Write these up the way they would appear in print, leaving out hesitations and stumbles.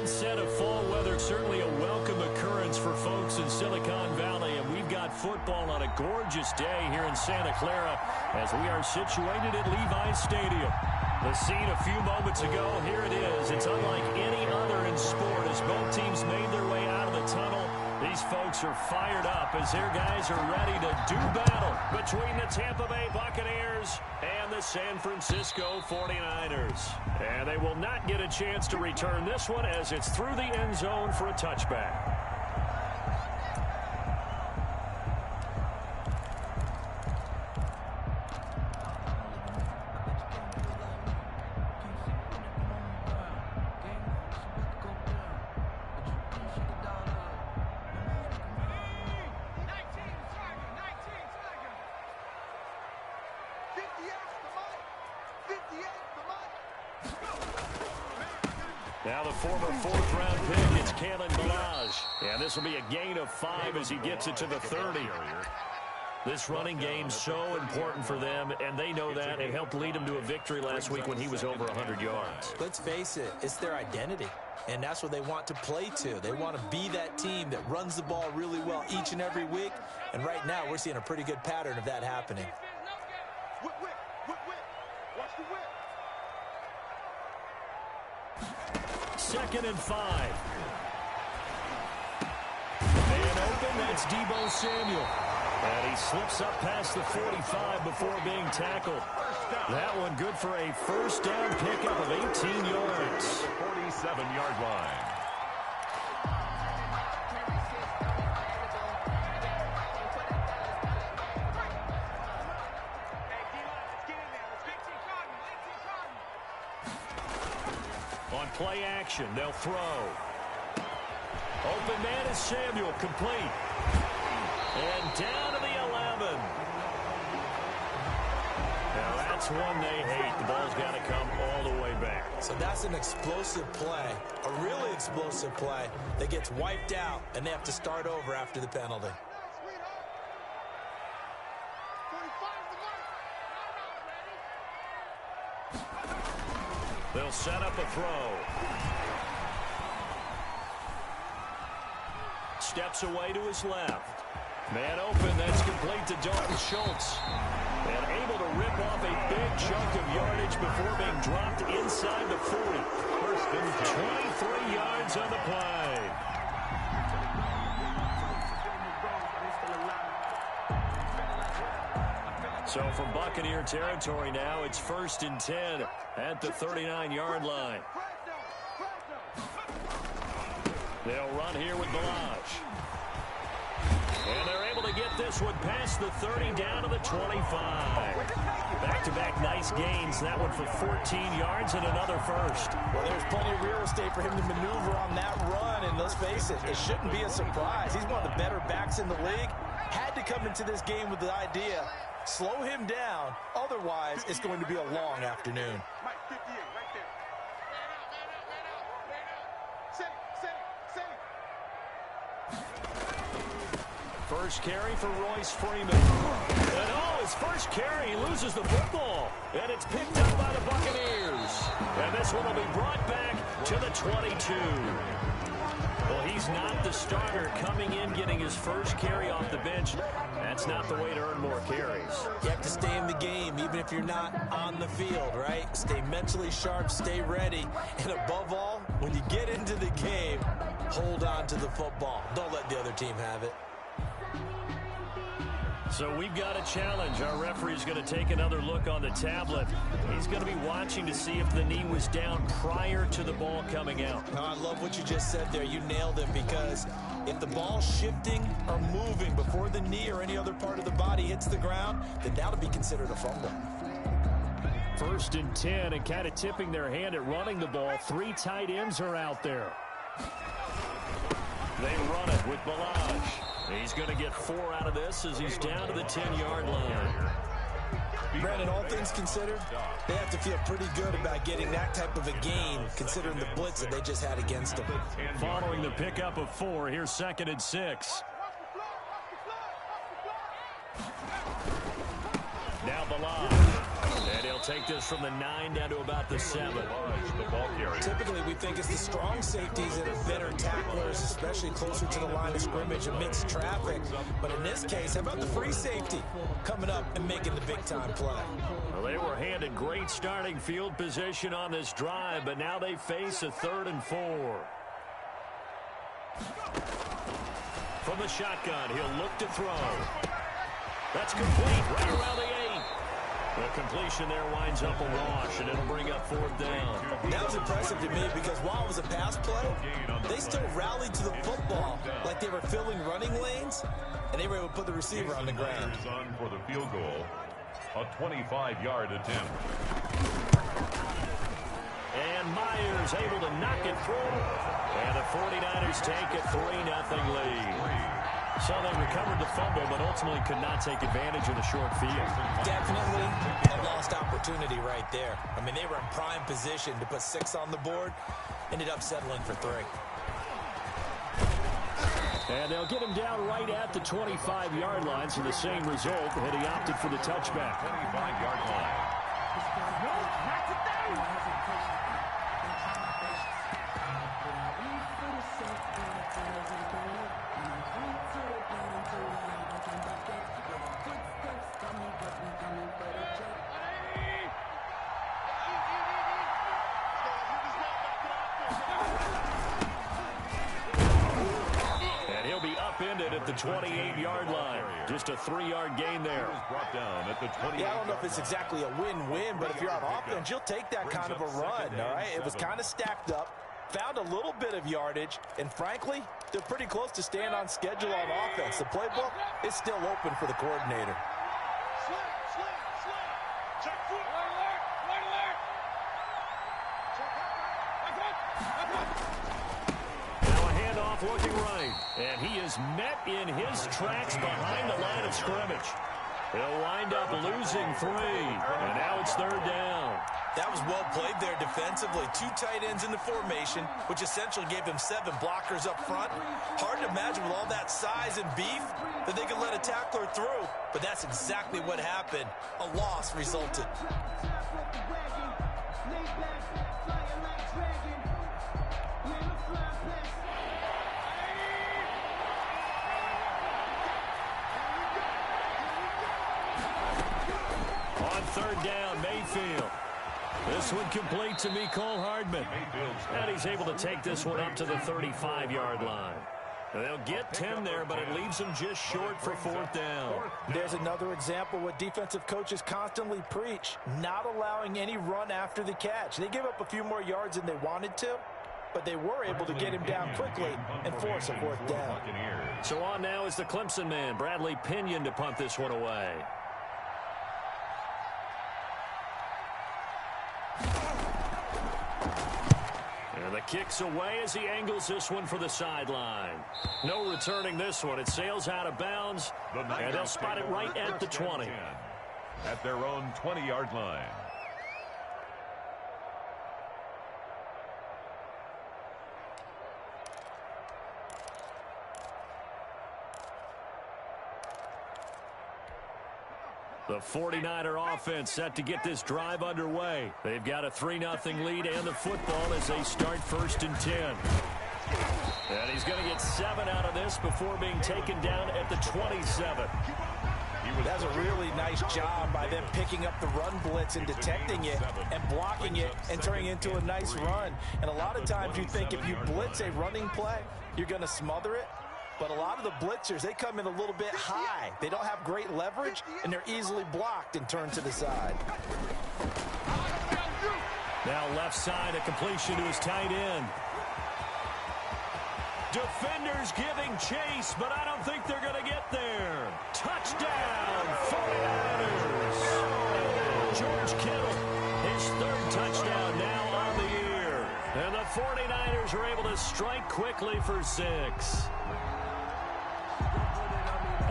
onset of fall weather, certainly a welcome occurrence for folks in Silicon Valley, and we've got football on a gorgeous day here in Santa Clara as we are situated at Levi's Stadium. The scene a few moments ago, here it is. It's unlike any other in sport as both teams made their way out of the tunnel. These folks are fired up as their guys are ready to do battle between the Tampa Bay Buccaneers and the San Francisco 49ers. And they will not get a chance to return this one as it's through the end zone for a touchback. Now the former fourth-round pick, it's Kalen Balaj. And this will be a gain of 5 as he gets it to the 30. This running game's so important for them, and they know that. It helped lead them to a victory last week when he was over 100 yards. Let's face it, it's their identity, and that's what they want to play to. They want to be that team that runs the ball really well each and every week, and right now we're seeing a pretty good pattern of that happening. Watch the whip. 2nd and 5. Man open, that's Deebo Samuel. And he slips up past the 45 before being tackled. That one good for a first down pickup of 18 yards. 47-yard line. On play action, they'll throw. Open man is Samuel, complete. And down to the 11. Now that's one they hate. The ball's got to come all the way back. So that's an explosive play, a really explosive play that gets wiped out, and they have to start over after the penalty. They'll set up a throw. Steps away to his left. Man open, that's complete to Dalton Schultz. And able to rip off a big chunk of yardage before being dropped inside the 40. First and 23 yards on the play. So from Buccaneer territory now, it's 1st and 10 at the 39-yard line. They'll run here with Balaj. And they're able to get this one past the 30 down to the 25. Back-to-back nice gains. That one for 14 yards and another first. Well, there's plenty of real estate for him to maneuver on that run, and let's face it, it shouldn't be a surprise. He's one of the better backs in the league. Had to come into this game with the idea, slow him down, otherwise it's going to be a long afternoon. Mike, 58, right there. First carry for Royce Freeman. And his first carry, he loses the football. And it's picked up by the Buccaneers. And this one will be brought back to the 22. Well, he's not the starter coming in, getting his first carry off the bench. That's not the way to earn more carries. You have to stay in the game, even if you're not on the field, right? Stay mentally sharp, stay ready. And above all, when you get into the game, hold on to the football. Don't let the other team have it. So we've got a challenge. Our referee's going to take another look on the tablet. He's going to be watching to see if the knee was down prior to the ball coming out. Now, I love what you just said there. You nailed it, because if the ball's shifting or moving before the knee or any other part of the body hits the ground, then that'll be considered a fumble. 1st and 10, and kind of tipping their hand at running the ball. 3 tight ends are out there. They run it with Balaj. He's going to get 4 out of this as he's down to the 10-yard line. Brandon, all things considered, they have to feel pretty good about getting that type of a gain, considering the blitz that they just had against them. Following the pickup of 4, here's 2nd and 6. Now Balaj. And he'll take this from the 9 down to about the 7. Typically, we think it's the strong safeties that are better tacklers, especially closer to the line of scrimmage amidst traffic. But in this case, how about the free safety coming up and making the big-time play? Well, they were handed great starting field position on this drive, but now they face a 3rd and 4. From the shotgun, he'll look to throw. That's complete right around the 8. The completion there winds up a wash, and it'll bring up 4th down. That was impressive to me because while it was a pass play, they still rallied to the football like they were filling running lanes, and they were able to put the receiver on the ground. For the field goal, a 25-yard attempt. And Myers able to knock it through. And the 49ers take a 3-0 lead. So they recovered the fumble, but ultimately could not take advantage of the short field. Definitely A lost opportunity right there. I mean, they were in prime position to put 6 on the board. Ended up settling for 3. And they'll get him down right at the 25-yard line, so the same result, and he opted for the touchback. 25-yard line. Upended at the 28-yard line. Just a 3-yard gain there. Brought down at the 28. Yeah, I don't know if it's exactly a win-win, but if you're on offense, you'll take that kind of a run, all right? It was kind of stacked up, found a little bit of yardage, and frankly, they're pretty close to staying on schedule on offense. The playbook is still open for the coordinator. Check foot. Looking right, and he is met in his tracks behind the line of scrimmage. He'll wind up losing 3, and now it's 3rd down. That was well played there defensively. 2 tight ends in the formation, which essentially gave them 7 blockers up front. Hard to imagine with all that size and beef that they could let a tackler through, but that's exactly what happened. A loss resulted. On 3rd down, Mayfield. This one complete to Mecole Hardman. And he's able to take this one up to the 35-yard line. They'll get 10 there, but it leaves them just short for 4th down. There's another example what defensive coaches constantly preach, not allowing any run after the catch. They gave up a few more yards than they wanted to, but they were able to get him down quickly and force a 4th down. So on now is the Clemson man, Bradley Pinion, to punt this one away. And the kick's away as he angles this one for the sideline. No returning this one. It sails out of bounds, and they'll spot it right at the 20. At their own 20-yard line. The 49er offense set to get this drive underway. They've got a 3-0 lead and the football as they start 1st and 10. And he's going to get 7 out of this before being taken down at the 27. That's a really nice job by them picking up the run blitz and detecting it and blocking it and turning it into a nice run. And a lot of times you think if you blitz a running play, you're going to smother it. But a lot of the blitzers, they come in a little bit high. They don't have great leverage, and they're easily blocked and turned to the side. Now left side, a completion to his tight end. Defenders giving chase, but I don't think they're going to get there. Touchdown, 49ers. George Kittle, his 3rd touchdown now on the year. And the 49ers are able to strike quickly for 6.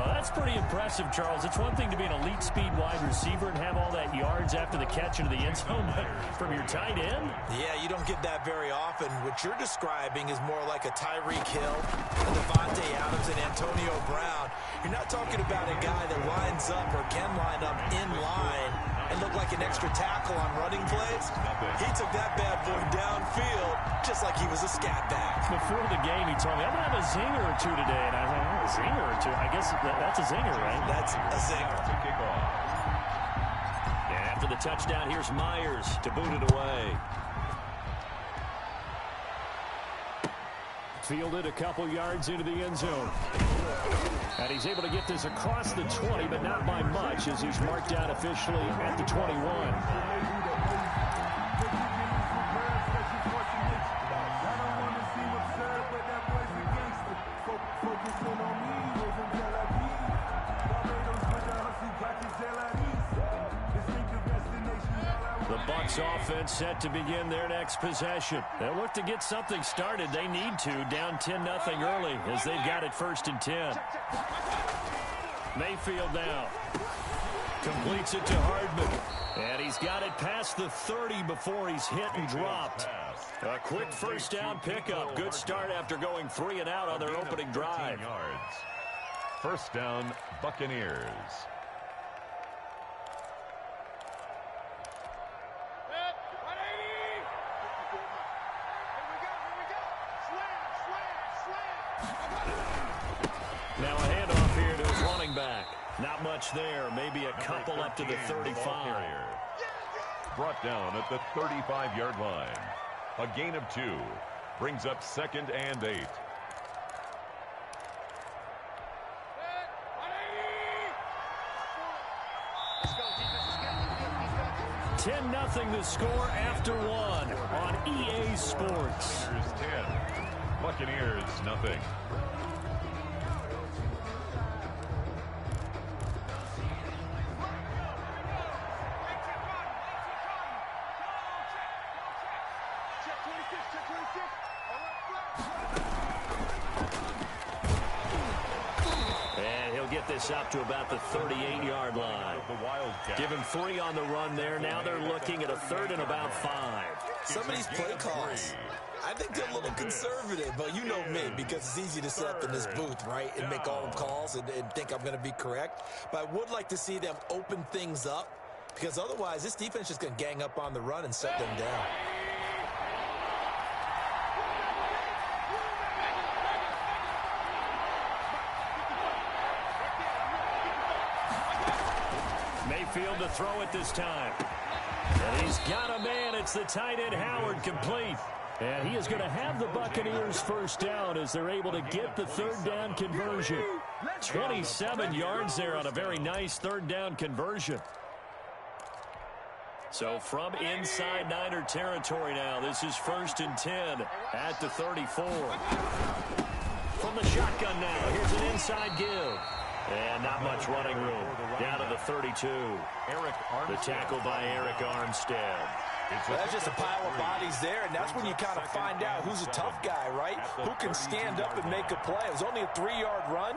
That's pretty impressive, Charles. It's one thing to be an elite speed wide receiver and have all that yards after the catch into the end zone, but from your tight end? Yeah, you don't get that very often. What you're describing is more like a Tyreek Hill, a Devontae Adams, and Antonio Brown. You're not talking about a guy that lines up or can line up in line and look like an extra tackle on running plays. He took that bad boy downfield just like he was a scat back. Before the game, he told me, I'm going to have a zinger or two today. And I thought, a zinger or two? I guess that's a zinger, right? That's a zinger. And after the touchdown, here's Myers to boot it away. Fielded a couple yards into the end zone. And he's able to get this across the 20, but not by much, as he's marked down officially at the 21. The Bucs offense set to begin their next possession. They'll look to get something started. They need to, down 10-0 early, as they've got it 1st and 10. Mayfield now. Completes it to Hardman. And he's got it past the 30 before he's hit and dropped. A quick first down pickup. Good start after going 3 and out on their opening drive. First down, Buccaneers. Now a handoff here to his running back. Not much there. Maybe a couple up to the 35. Brought down at the 35-yard line. A gain of 2. Brings up 2nd and 8. 10-0 the score after 1 on EA Sports. Buccaneers 10. Buccaneers nothing. And he'll get this up to about the 38-yard line. Give him 3 on the run there. Now they're looking at a 3rd and about 5. Some of these play calls, I think they're a little conservative, but you know me, because it's easy to sit up in this booth, right, and make all the calls and think I'm going to be correct. But I would like to see them open things up, because otherwise this defense is going to gang up on the run and shut them down. Mayfield to throw it this time. And he's got a man. It's the tight end Howard, complete. And he is going to have the Buccaneers first down as they're able to get the 3rd down conversion. 27 yards there on a very nice 3rd down conversion. So from inside Niner territory now, this is 1st and 10 at the 34. From the shotgun now, here's an inside give. And not much running room. Down to the 32. The tackle by Eric Armstead. Well, that's just a pile of bodies there, and that's when you kind of find out who's a tough guy, right? Who can stand up and make a play. It was only a 3-yard run,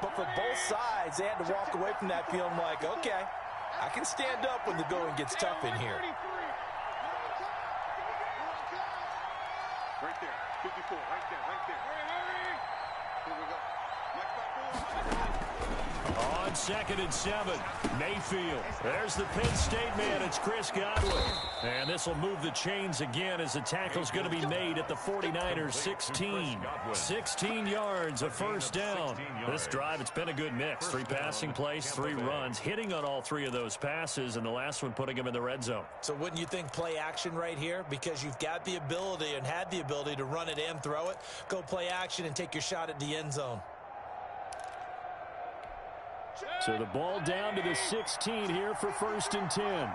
but for both sides, they had to walk away from that feeling like, okay, I can stand up when the going gets tough in here. Right there, 54, right there, right there. Here we go. On 2nd and 7, Mayfield. There's the Penn State man. It's Chris Godwin. And this will move the chains again as the tackle's going to be made at the 49ers 16. 16 yards, a first down. This drive, it's been a good mix. 3 passing plays, 3 runs, hitting on all 3 of those passes, and the last one putting him in the red zone. So wouldn't you think play action right here? Because you've got the ability and had the ability to run it and throw it. Go play action and take your shot at the end zone. So the ball down to the 16 here for 1st and 10.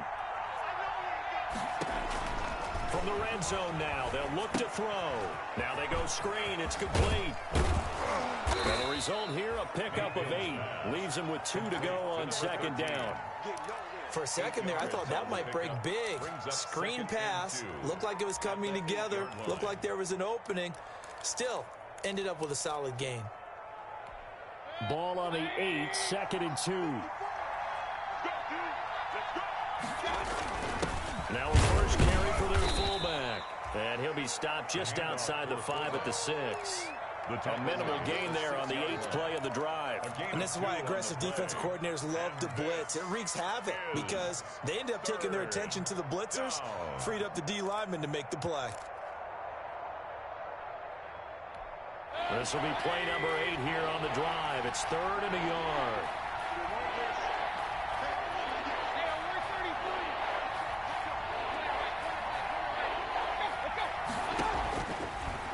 From the red zone now, they'll look to throw. Now they go screen. It's complete. And the result here, a pickup of 8. Leaves them with 2 to go on 2nd down. For a second there, I thought that might break big. Screen pass. Looked like it was coming together. Looked like there was an opening. Still, ended up with a solid gain. Ball on the 8, 2nd and 2. Now a first carry for their fullback. And he'll be stopped just outside the 5 at the 6. A minimal gain there on the 8th play of the drive. And this is why aggressive defensive coordinators love to blitz. It wreaks havoc because they end up taking their attention to the blitzers, freed up the D lineman to make the play. This will be play number 8 here on the drive. It's 3rd and a yard.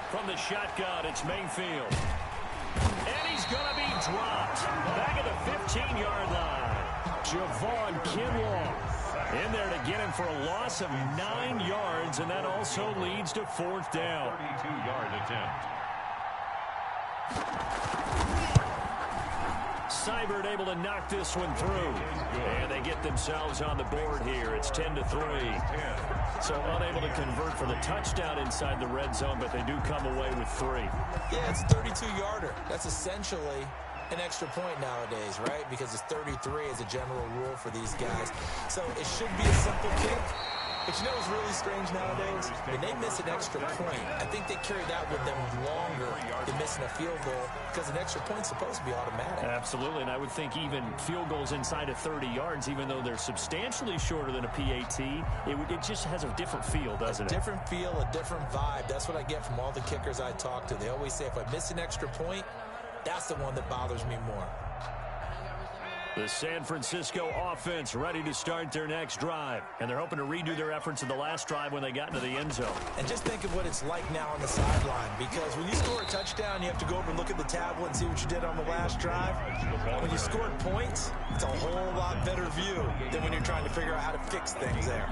From the shotgun, it's Mayfield. And he's going to be dropped. Back at the 15-yard line. Javon Kinlaw in there to get him for a loss of 9 yards, and that also leads to 4th down. 32-yard attempt. Seibert able to knock this one through. And they get themselves on the board here. It's 10-3. So unable to convert for the touchdown inside the red zone, but they do come away with 3. Yeah, it's a 32-yarder. That's essentially an extra point nowadays, right? Because it's 33 as a general rule for these guys. So it should be a simple kick. But you know what's really strange nowadays? When they miss an extra point, I think they carry that with them longer than missing a field goal because an extra point's supposed to be automatic. Absolutely, and I would think even field goals inside of 30 yards, even though they're substantially shorter than a PAT, it just has a different feel, doesn't it? A different feel, a different vibe. That's what I get from all the kickers I talk to. They always say if I miss an extra point, that's the one that bothers me more. The San Francisco offense ready to start their next drive. And they're hoping to redo their efforts in the last drive when they got into the end zone. And just think of what it's like now on the sideline. Because when you score a touchdown, you have to go over and look at the tablet and see what you did on the last drive. When you scored points, it's a whole lot better view than when you're trying to figure out how to fix things there.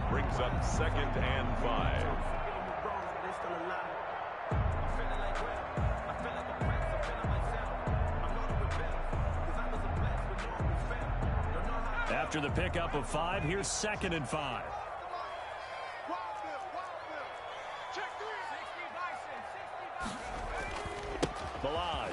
Brings up 2nd and 5. After the pickup of 5, here's 2nd and 5. Balaj.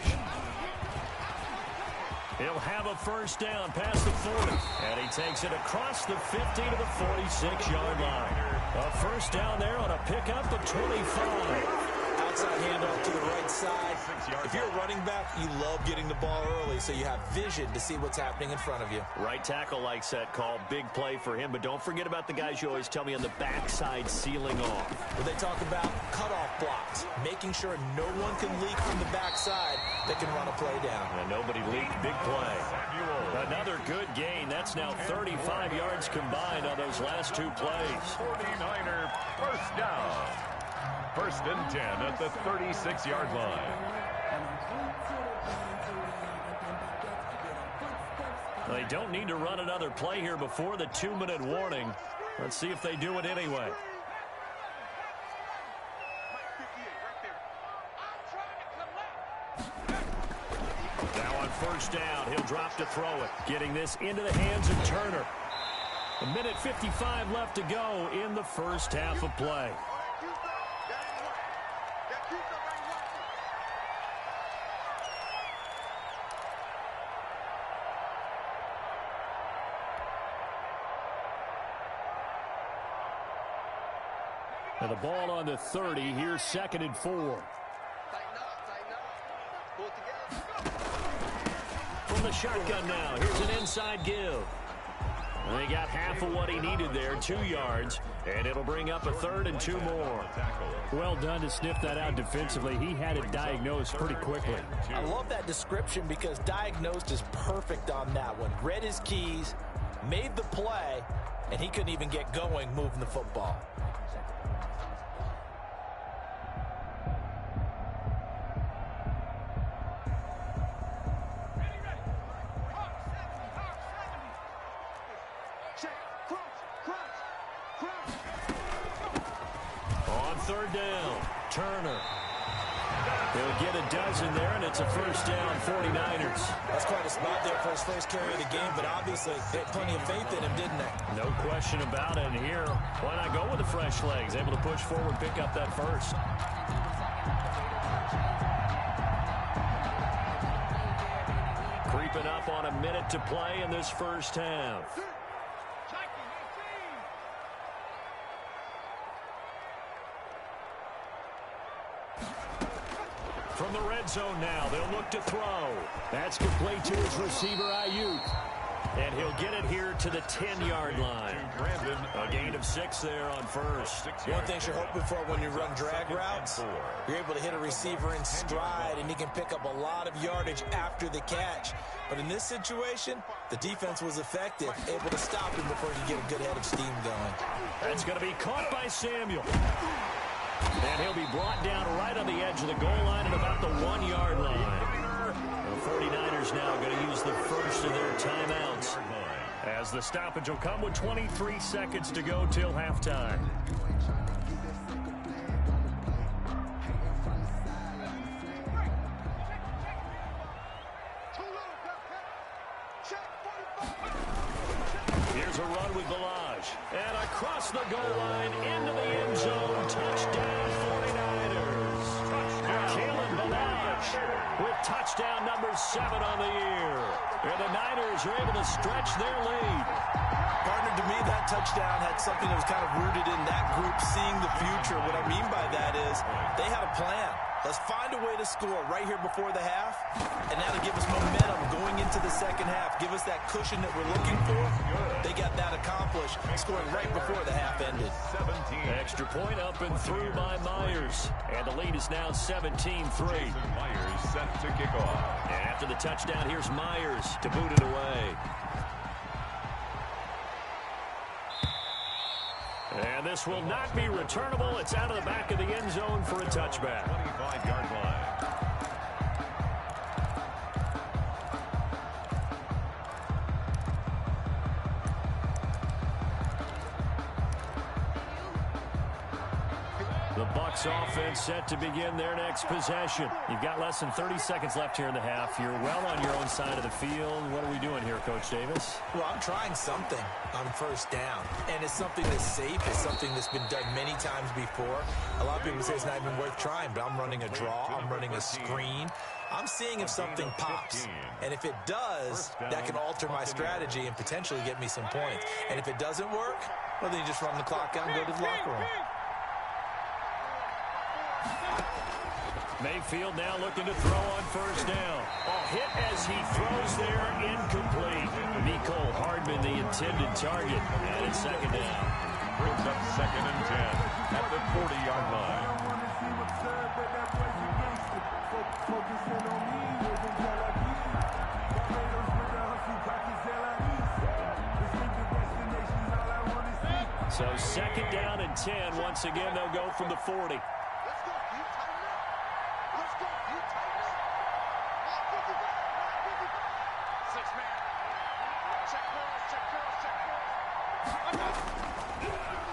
He'll have a first down past the 40. And he takes it across the 50 to the 46-yard line. A first down there on a pickup of 25. Outside handoff to the right side. If you're a running back, you love getting the ball early so you have vision to see what's happening in front of you. Right tackle likes that call. Big play for him. But don't forget about the guys you always tell me on the backside sealing off. When they talk about cutoff blocks, making sure no one can leak from the backside that can run a play down. And nobody leaked. Big play. Another good gain. That's now 35 yards combined on those last 2 plays. 49er first down. 1st and 10 at the 36-yard line. They don't need to run another play here before the 2-minute warning. Let's see if they do it anyway. Now on first down, he'll drop to throw it. Getting this into the hands of Turner. 1:55 left to go in the first half of play. And the ball on the 30. Here's 2nd and 4. From the shotgun now. Here's an inside give. And he got half of what he needed there, 2 yards. And it'll bring up a 3rd and 2 more. Well done to sniff that out defensively. He had it diagnosed pretty quickly. I love that description because diagnosed is perfect on that one. Read his keys, made the play, and he couldn't even get going moving the football. On 3rd down, Turner. He'll get a dozen there, and it's a first down, 49ers. That's quite a spot there for his first carry of the game, but obviously they had plenty of faith in him, didn't they? No question about it. And here, why not go with the fresh legs? Able to push forward, pick up that first. Creeping up on a minute to play in this first half. From the red zone now, they'll look to throw. That's complete to his receiver, Ayuk. And he'll get it here to the 10-yard line. A gain of 6 there on first. One thing you're hoping for when you run drag routes, you're able to hit a receiver in stride, and he can pick up a lot of yardage after the catch. But in this situation, the defense was effective, able to stop him before he could get a good head of steam going. That's going to be caught by Samuel. And he'll be brought down right on the edge of the goal line at about the 1-yard line. The 49ers now going to use the first of their timeouts, as the stoppage will come with 23 seconds to go till halftime. Here's a run with Balaj. And across the goal line into the end zone. Touchdown 49ers. Kalen Balaj with touchdown number 7 on the year. And the Niners are able to stretch their lead. Partner, to me, that touchdown had something that was kind of rooted in that group seeing the future. What I mean by that is they had a plan. Let's find a way to score right here before the half, and that'll give us momentum going into the second half. Give us that cushion that we're looking for. They got that accomplished, scoring right before the half ended. Extra point up and through by Myers, and the lead is now 17-3. Myers set to kick off. And after the touchdown, here's Myers to boot it away. And this will not be returnable. It's out of the back of the end zone for a touchback. 25-yard line. The Bucs offense set to begin their next possession. You've got less than 30 seconds left here in the half. You're well on your own side of the field. What are we doing here, Coach Davis? Well, I'm trying something on first down, and it's something that's safe. It's something that's been done many times before. A lot of people say it's not even worth trying, but I'm running a draw. I'm running a screen. I'm seeing if something pops, and if it does, that can alter my strategy and potentially get me some points. And if it doesn't work, well, then you just run the clock out and go to the locker room. Mayfield now looking to throw on first down. A hit as he throws there, incomplete. Nicole Hardman, the intended target, and it's second down. Brings up 2nd and 10 at the 40-yard line. So 2nd down and 10. Once again, they'll go from the 40.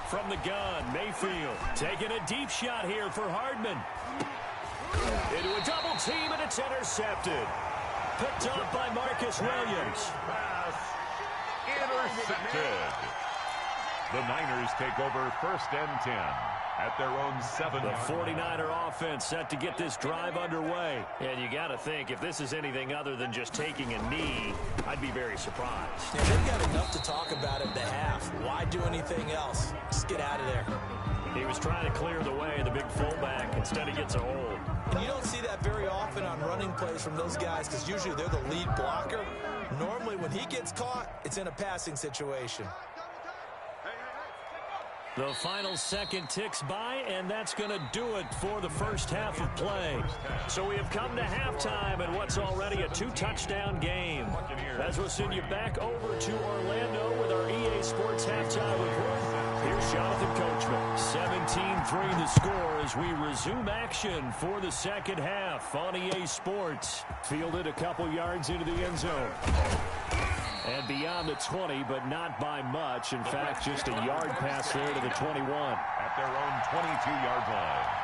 From the gun, Mayfield taking a deep shot here for Hardman. Into a double team, and it's intercepted. Picked up by Marcus Williams. Pass intercepted. The Niners take over 1st and 10 at their own 7. The 49er offense set to get this drive underway. And you got to think, if this is anything other than just taking a knee, I'd be very surprised. Yeah, they've got enough to talk about at the half. Why do anything else? Just get out of there. He was trying to clear the way, the big fullback. Instead, he gets a hold. And you don't see that very often on running plays from those guys because usually they're the lead blocker. Normally, when he gets caught, it's in a passing situation. The final second ticks by, and that's going to do it for the first half of play. So we have come to halftime in what's already a 2-touchdown game. As we'll send you back over to Orlando with our EA Sports Halftime Report. Here's Jonathan Coachman. 17-3 the score as we resume action for the second half on EA Sports. Fielded a couple yards into the end zone. And beyond the 20, but not by much. In fact, just a yard pass there to the 21. At their own 22-yard line.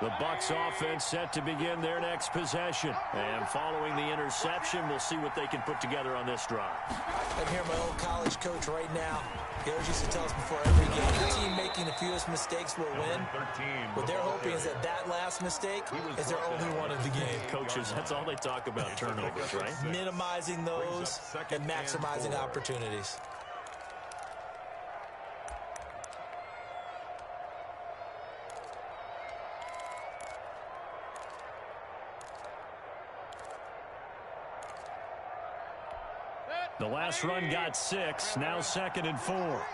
The Bucs offense set to begin their next possession. And following the interception, we'll see what they can put together on this drive. I'm here, my old college coach right now. He always used to tell us before every game, the team making the fewest mistakes will win. What they're hoping is that last mistake is their only one of the game. Coaches, that's all they talk about, turnovers, right? Minimizing those and maximizing opportunities. The last run got 6, now 2nd and 4.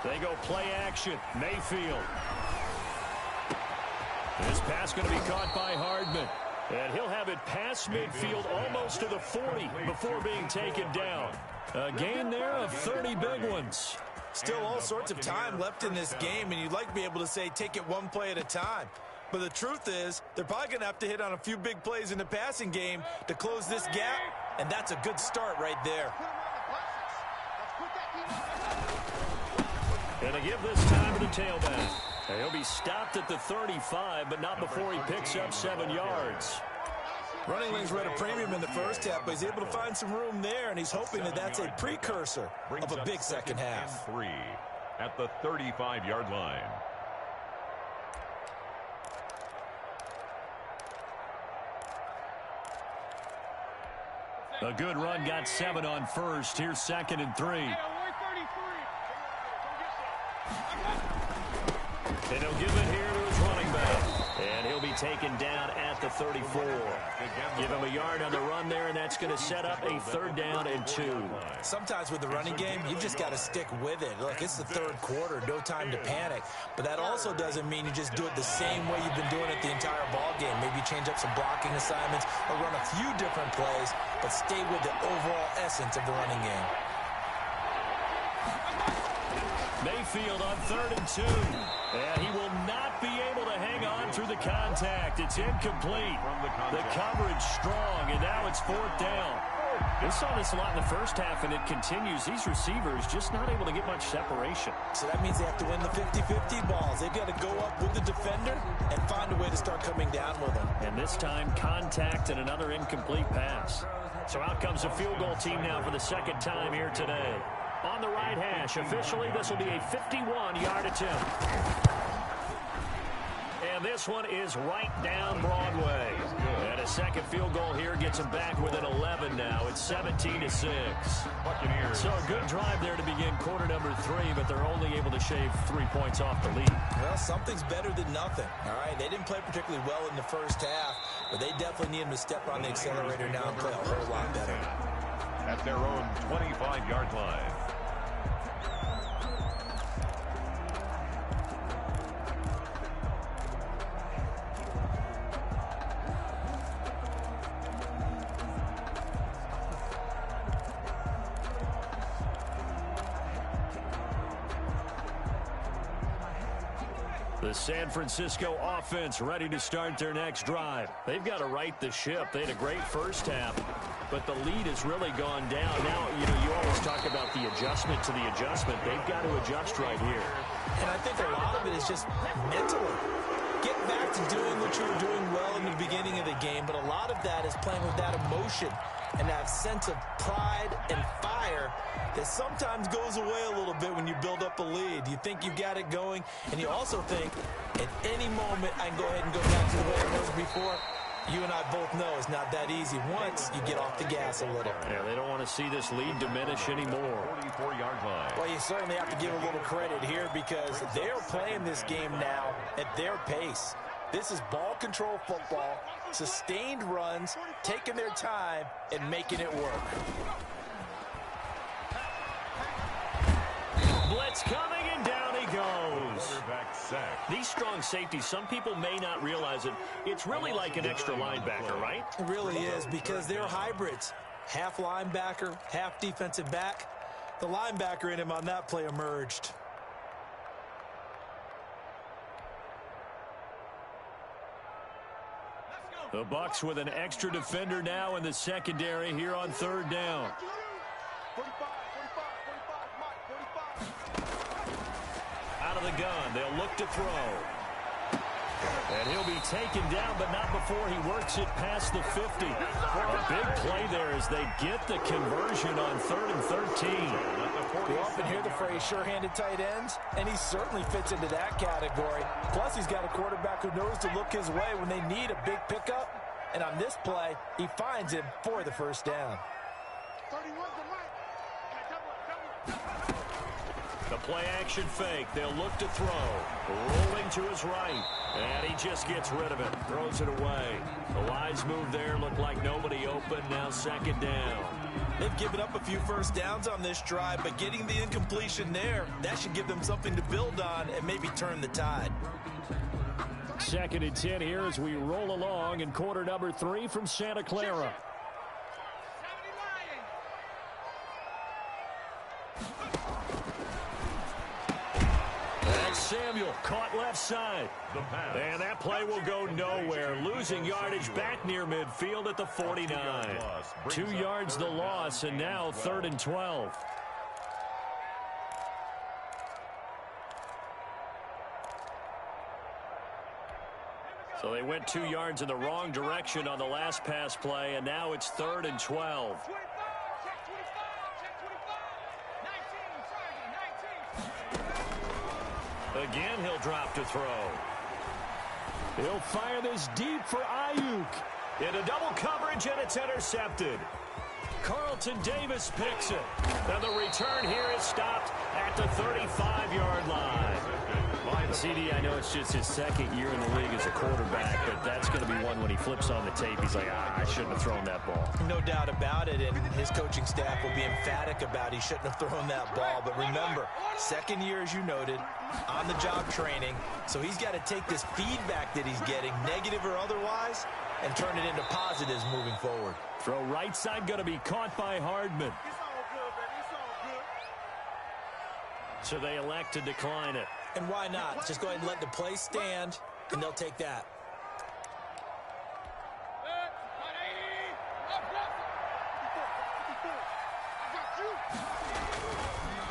They go play action. Mayfield. This pass going to be caught by Hardman. And he'll have it past midfield almost to the 40 before being taken down. A gain there of 30 big ones. Still all sorts of time left in this game, and you'd like to be able to say take it one play at a time. But the truth is, they're probably going to have to hit on a few big plays in the passing game to close this gap, and that's a good start right there. And to give this time to the tailback. He'll be stopped at the 35, but not before he picks up 7 yards. Running lanes were at a premium in the first half, but he's able to find some room there, and he's hoping that that's a precursor of a big second half. 3 at the 35-yard line. A good run got 7 on first. Here's 2nd and 3. And he'll give it here to his running back. And he'll be taken down at the 34. Give him a yard on the run there, and that's going to set up a 3rd down and 2. Sometimes with the running game, you've just got to stick with it. Look, it's the 3rd quarter, no time to panic. But that also doesn't mean you just do it the same way you've been doing it the entire ball game. Maybe change up some blocking assignments or run a few different plays, but stay with the overall essence of the running game. Mayfield on 3rd and 2. And he will not be able to hang on through the contact. It's incomplete. The coverage strong, and now it's 4th down. We saw this a lot in the first half, and it continues. These receivers just not able to get much separation. So that means they have to win the 50-50 balls. They've got to go up with the defender and find a way to start coming down with them. And this time, contact and another incomplete pass. So out comes a field goal team now for the 2nd time here today. On the right hash, officially, this will be a 51-yard attempt. And this one is right down Broadway. And a 2nd field goal here gets them back within 11 now. It's 17-6. So a good drive there to begin quarter number 3, but they're only able to shave 3 points off the lead. Well, something's better than nothing. All right, they didn't play particularly well in the first half, but they definitely need them to step on the accelerator now and play a whole lot better. At their own 25-yard line. The San Francisco offense ready to start their next drive. They've got to right the ship. They had a great first half, but the lead has really gone down. Now, you always talk about the adjustment to the adjustment. They've got to adjust right here. And I think a lot of it is just mentally. Get back to doing what you were doing well in the beginning of the game, but a lot of that is playing with that emotion and that sense of pride and fire that sometimes goes away a little bit when you build up a lead. You think you've got it going, and you also think at any moment I can go ahead and go back to the way it was before. You and I both know it's not that easy once you get off the gas a little. Yeah, they don't want to see this lead diminish anymore. 44-yard line. Well, you certainly have to give a little credit here because they're playing this game now at their pace. This is ball control football, sustained runs, taking their time, and making it work. Blitz coming, and down he goes. These strong safeties, some people may not realize it. It's really like an extra linebacker, right? It really is because they're hybrids. Half linebacker, half defensive back. The linebacker in him on that play emerged. The Bucs with an extra defender now in the secondary here on 3rd down. Out out of the gun. They'll look to throw. And he'll be taken down, but not before he works it past the 50. A big play there as they get the conversion on 3rd and 13. We often hear the phrase sure-handed tight ends, and he certainly fits into that category. Plus, he's got a quarterback who knows to look his way when they need a big pickup. And on this play, he finds him for the first down. The play-action fake. They'll look to throw. Rolling to his right. And he just gets rid of it. Throws it away. The wise move there. Looked like nobody open. Now 2nd down. They've given up a few first downs on this drive, but getting the incompletion there, that should give them something to build on and maybe turn the tide. 2nd and 10 here as we roll along in quarter number 3 from Santa Clara. That's Samuel, caught left side. And that play will go nowhere. Losing yardage back near midfield at the 49. 2 yards the loss, and now 3rd and 12. So they went 2 yards in the wrong direction on the last pass play, and now it's 3rd and 12. Again, he'll drop to throw. He'll fire this deep for Ayuk. Into double coverage, and it's intercepted. Carlton Davis picks it. And the return here is stopped at the 35-yard line. CD, I know it's just his 2nd year in the league as a quarterback, but that's going to be one when he flips on the tape. He's like, I shouldn't have thrown that ball. No doubt about it, and his coaching staff will be emphatic about he shouldn't have thrown that ball. But remember, 2nd year, as you noted, on-the-job training. So he's got to take this feedback that he's getting, negative or otherwise, and turn it into positives moving forward. Throw right side going to be caught by Hardman. So they elect to decline it. And why not? Just go ahead and let the play stand, and they'll take that.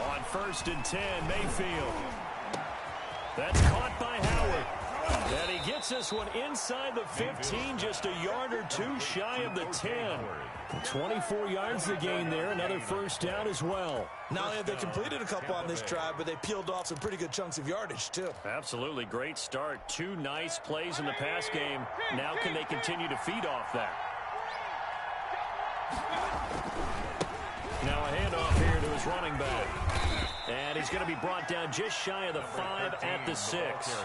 On 1st and 10, Mayfield. That's caught by Howard. And he gets this one inside the 15, just a yard or 2 shy of the 10. 24 yards the gain there, another first down as well. Not only have they completed a couple on this drive, but they peeled off some pretty good chunks of yardage, too. Absolutely great start. 2 nice plays in the pass game. Now can they continue to feed off that? Now a handoff here to his running back. And he's going to be brought down just shy of the 5 at the 6.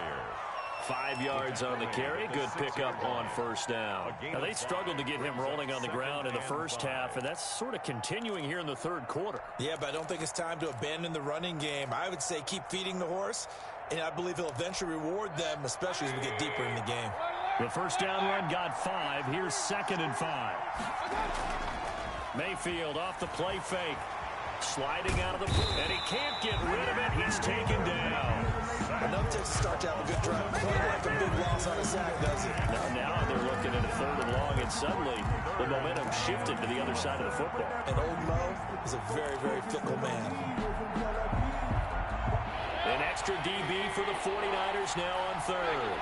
5 yards on the carry. Good pickup on first down. Now, they struggled to get him rolling on the ground in the first half, and that's sort of continuing here in the 3rd quarter. Yeah, but I don't think it's time to abandon the running game. I would say keep feeding the horse, and I believe he'll eventually reward them, especially as we get deeper in the game. The first down run got 5. Here's 2nd and 5. Mayfield off the play fake. Sliding out of the... And he can't get rid of it. He's taken down. Enough to start to have a good drive. Quite like a big loss on a sack, does it? Now they're looking at a 3rd and long, and suddenly the momentum shifted to the other side of the football. And old Mo is a very, very fickle man. An extra DB for the 49ers now on 3rd.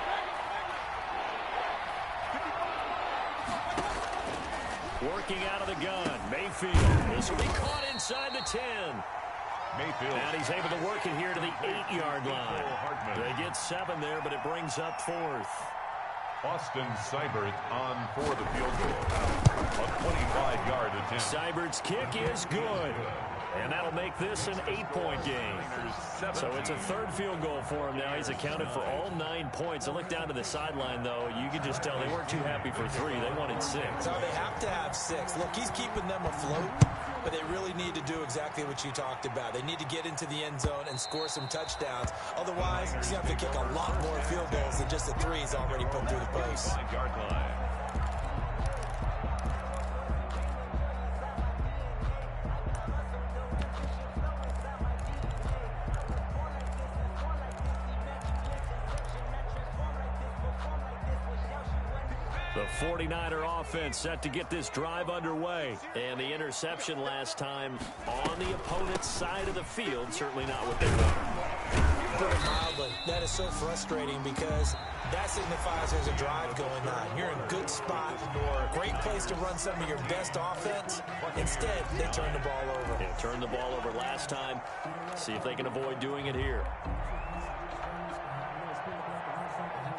Working out of the gun, Mayfield. This will be caught inside the 10. Mayfield. And he's able to work it here to the 8-yard line. They get 7 there, but it brings up 4th. Austin Seibert on for the field goal. A 25-yard attempt. Seibert's kick is good. And that'll make this an 8-point game. So it's a 3rd field goal for him now. He's accounted for all 9 points. I look down to the sideline, though. You can just tell they weren't too happy for 3. They wanted 6. No, they have to have 6. Look, he's keeping them afloat, but they really need to do exactly what you talked about. They need to get into the end zone and score some touchdowns. Otherwise, he's going to have to kick a lot more field goals than just the 3 he's already put through the post. 5-yard line. The 49er offense set to get this drive underway. And the interception last time on the opponent's side of the field. Certainly not what they wanted. put it mildly. That is so frustrating because that signifies there's a drive going on. You're in a good spot or a great place to run some of your best offense. Instead, they turn the ball over. Yeah, turned the ball over last time. See if they can avoid doing it here.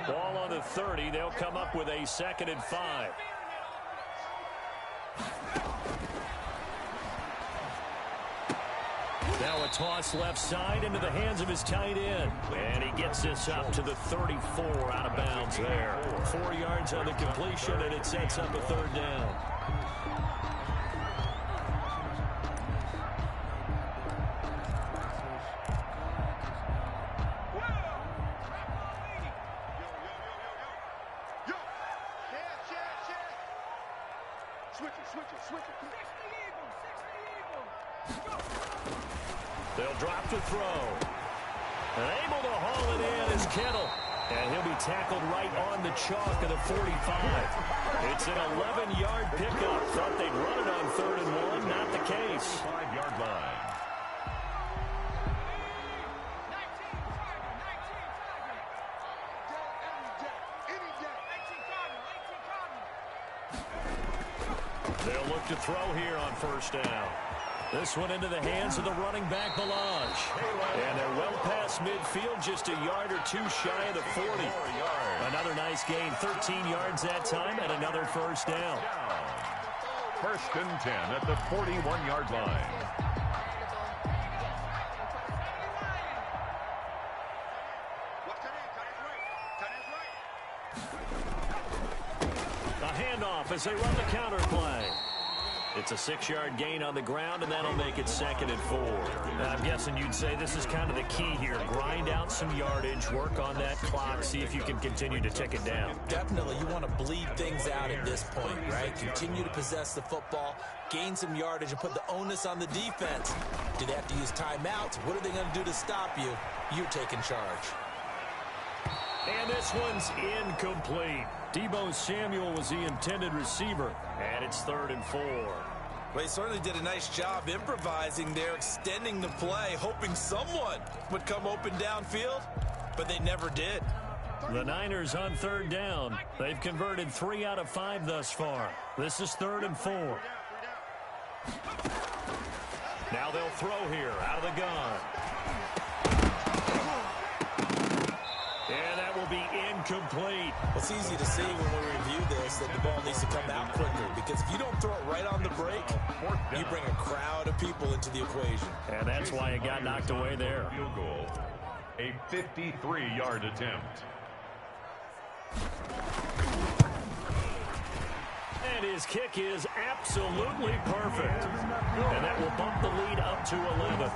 Ball on the 30. They'll come up with a 2nd and 5. Now a toss left side into the hands of his tight end. And he gets this up to the 34 out of bounds there. 4 yards on the completion, and it sets up a 3rd down. They'll drop to throw. And able to haul it in is Kittle. And he'll be tackled right on the chalk of the 45. It's an 11-yard pickup. Thought they'd run it on 3rd and 1. Not the case. 5-yard line. They'll look to throw here on 1st down. This one into the hands of the running back, Balaj. And they're well past midfield, just a yard or 2 shy of the 40. Another nice gain, 13 yards that time, and another 1st down. 1st and 10 at the 41-yard line. A handoff as they run the counter play. It's a 6-yard gain on the ground, and that'll make it 2nd and 4. I'm guessing you'd say this is kind of the key here. Grind out some yardage, work on that clock, see if you can continue to tick it down. Definitely, you want to bleed things out at this point, right? Continue to possess the football, gain some yardage, and put the onus on the defense. Do they have to use timeouts? What are they going to do to stop you? You're taking charge. And this one's incomplete. Deebo Samuel was the intended receiver, and it's 3rd and 4. Well, he certainly did a nice job improvising there, extending the play, hoping someone would come open downfield, but they never did. The Niners on 3rd down. They've converted 3 out of 5 thus far. This is 3rd and 4. Now they'll throw here out of the gun. And that will be incomplete. It's easy to see when we review this that the ball needs to come out quicker, because if you don't throw it right on the break, you bring a crowd of people into the equation. And that's why it got knocked away there. Field goal. A 53-yard attempt. And his kick is absolutely perfect. And that will bump the lead up to 11.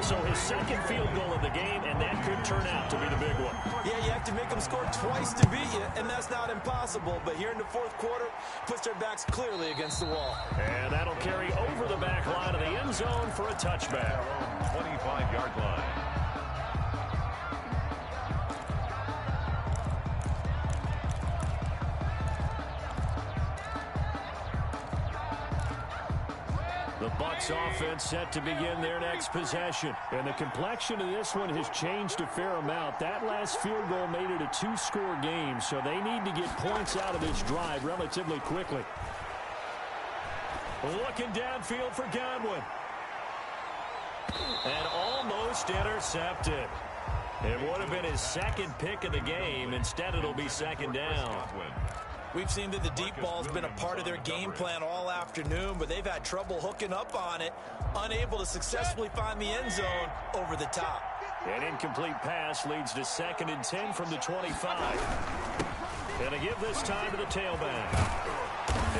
So his 2nd field goal of the game, and that could turn out to be the big one. Yeah, you have to make them score twice to beat you, and that's not impossible. But here in the 4th quarter, puts their backs clearly against the wall. And that'll carry over the back line of the end zone for a touchback. 25-yard line. The Bucs offense set to begin their next possession. And the complexion of this one has changed a fair amount. That last field goal made it a 2-score game, so they need to get points out of this drive relatively quickly. Looking downfield for Godwin. And almost intercepted. It would have been his 2nd pick of the game. Instead, it'll be 2nd down. We've seen that the deep ball has been a part of their game plan all afternoon, but they've had trouble hooking up on it, unable to successfully find the end zone over the top. An incomplete pass leads to 2nd and 10 from the 25. And they give this time to the tailback.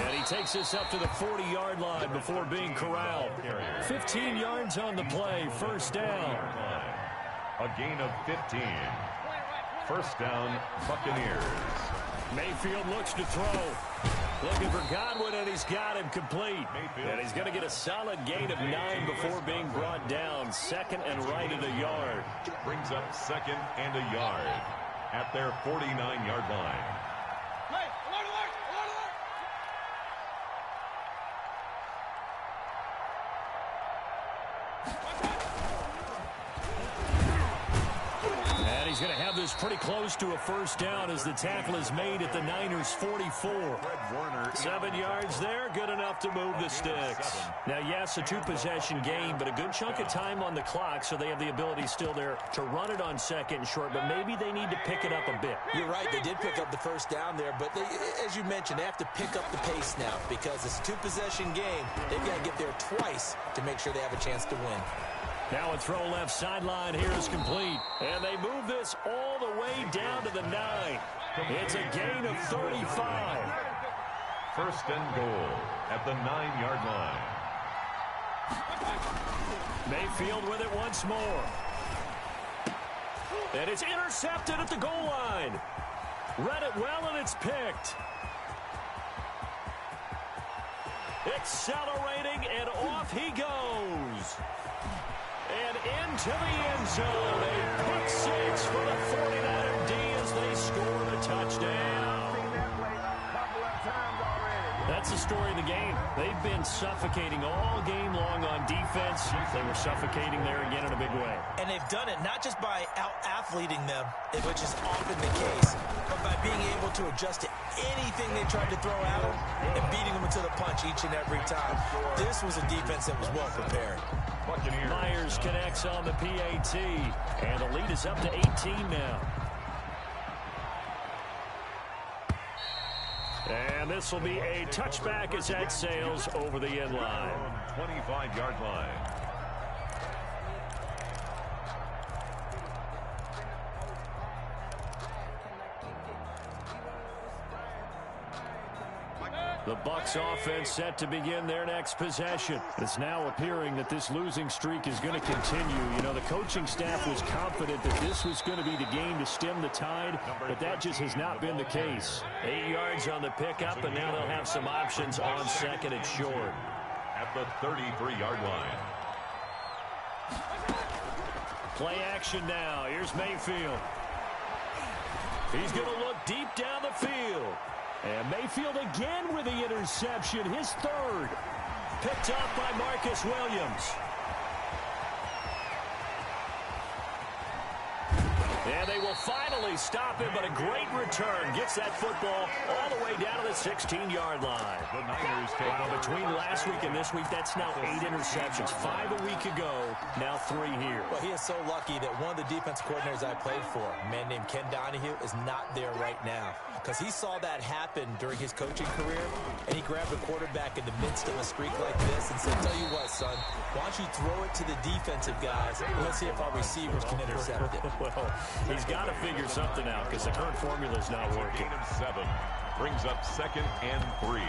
And he takes this up to the 40-yard line before being corralled. 15 yards on the play, 1st down. A gain of 15. 1st down, Buccaneers. Mayfield looks to throw. Looking for Godwin, and he's got him complete. And he's going to get a solid gain of 9 before being brought down. 2nd and right at a yard. Brings up 2nd and a yard at their 49-yard line. he's going to have this pretty close to a first down as the tackle is made at the Niners' 44. 7 yards there, good enough to move the sticks. Now, yes, a two-possession game, but a good chunk of time on the clock, so they have the ability still there to run it on second and short, but maybe they need to pick it up a bit. You're right, they did pick up the first down there, but as you mentioned, they have to pick up the pace now because it's a two-possession game. They've got to get there twice to make sure they have a chance to win. Now a throw left sideline here is complete. And they move this all the way down to the 9. It's a gain of 35. First and goal at the 9-yard line. Mayfield with it once more. And it's intercepted at the goal line. Read it well, and it's picked. Accelerating, and off he goes. And into the end zone. A pick six for the 49er D as they score the touchdown. That's the story of the game. They've been suffocating all game long on defense. They were suffocating there again in a big way. And they've done it not just by out-athleting them, which is often the case, but by being able to adjust to anything they tried to throw at them and beating them to the punch each and every time. This was a defense that was well prepared. Myers connects on the PAT, and the lead is up to 18 now. And this will be a touchback as that sails over the end line. 25-yard line. The Bucs offense set to begin their next possession. It's now appearing that this losing streak is going to continue. You know, the coaching staff was confident that this was going to be the game to stem the tide, but that just has not been the case. 8 yards on the pickup, and now they'll have some options on second and short. At the 33-yard line. Play action now. Here's Mayfield. He's going to look deep down the field. And Mayfield again with the interception, his third. Picked up by Marcus Williams. And they will finally stop him, but a great return. Gets that football all the way down to the 16-yard line. The Niners take between last week and this week, that's now 8 interceptions. 5 a week ago, now 3 here. Well, he is so lucky that one of the defense coordinators I played for, a man named Ken Donahue, is not there right now. Because he saw that happen during his coaching career, and he grabbed a quarterback in the midst of a streak like this and said, tell you what, son, why don't you throw it to the defensive guys, and let's see if our receivers can intercept it. Well, he's got to figure something out because the current formula is not working. Gain of 7 brings up 2nd and 3.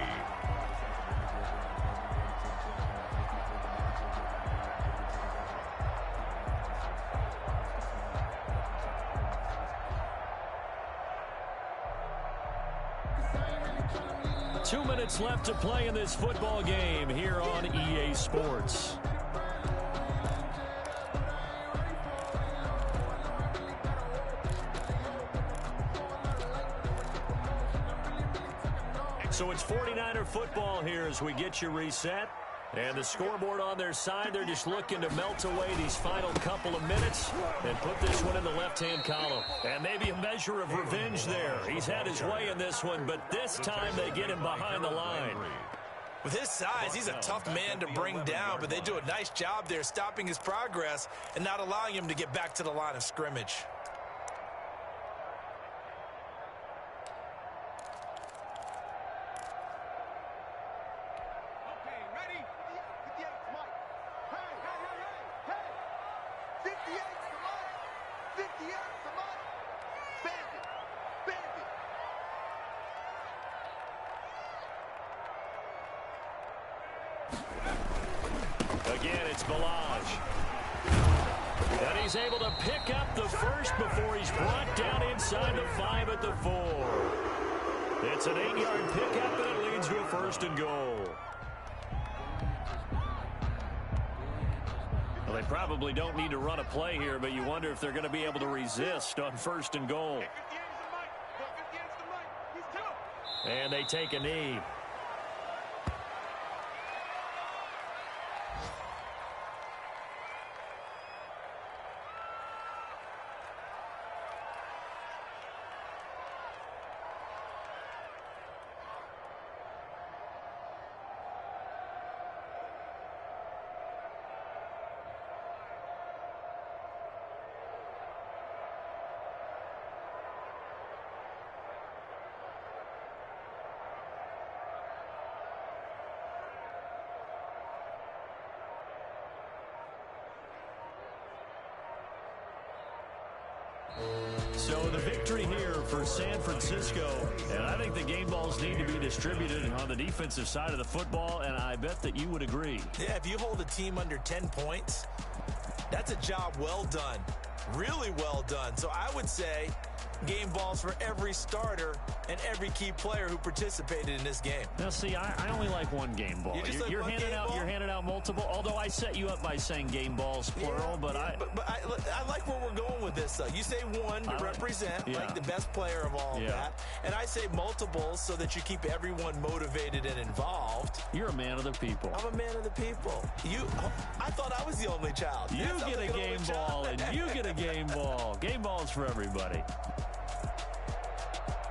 Two minutes left to play in this football game here on EA Sports. So it's 49er football here as we get you reset. And the scoreboard on their side, they're just looking to melt away these final couple of minutes and put this one in the left-hand column. And maybe a measure of revenge there. He's had his way in this one, but this time they get him behind the line. With his size, he's a tough man to bring down, but they do a nice job there stopping his progress and not allowing him to get back to the line of scrimmage. Again, it's Balaj. And he's able to pick up the first before he's brought down inside the 5 at the 4. It's an 8-yard pickup, and it leads to a 1st and goal. Well, they probably don't need to run a play here, but you wonder if they're going to be able to resist on 1st and goal. And they take a knee. So the victory here for San Francisco, and I think the game balls need to be distributed on the defensive side of the football, and I bet that you would agree. Yeah, if you hold a team under 10 points, that's a job well done, really well done. So I would say game balls for every starter and every key player who participated in this game. Now, see, I only like one game ball. You're handing out multiple, although I set you up by saying game balls, plural, but I like where we're going with this, though. You say one to represent, like the best player of all of that, and I say multiples so that you keep everyone motivated and involved. You're a man of the people. I'm a man of the people. I thought I was the only child. You get a game ball, and you get a game ball. Game balls for everybody.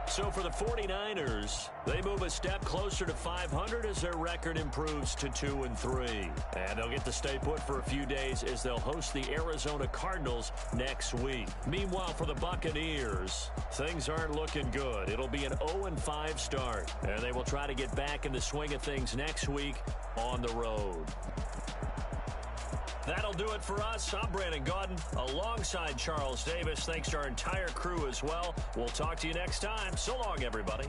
So for the 49ers, they move a step closer to 500 as their record improves to 2-3. And they'll get to stay put for a few days as they'll host the Arizona Cardinals next week. Meanwhile, for the Buccaneers, things aren't looking good. It'll be an 0-5 start, and they will try to get back in the swing of things next week on the road. That'll do it for us. I'm Brandon Gaudin alongside Charles Davis. Thanks to our entire crew as well. We'll talk to you next time. So long, everybody.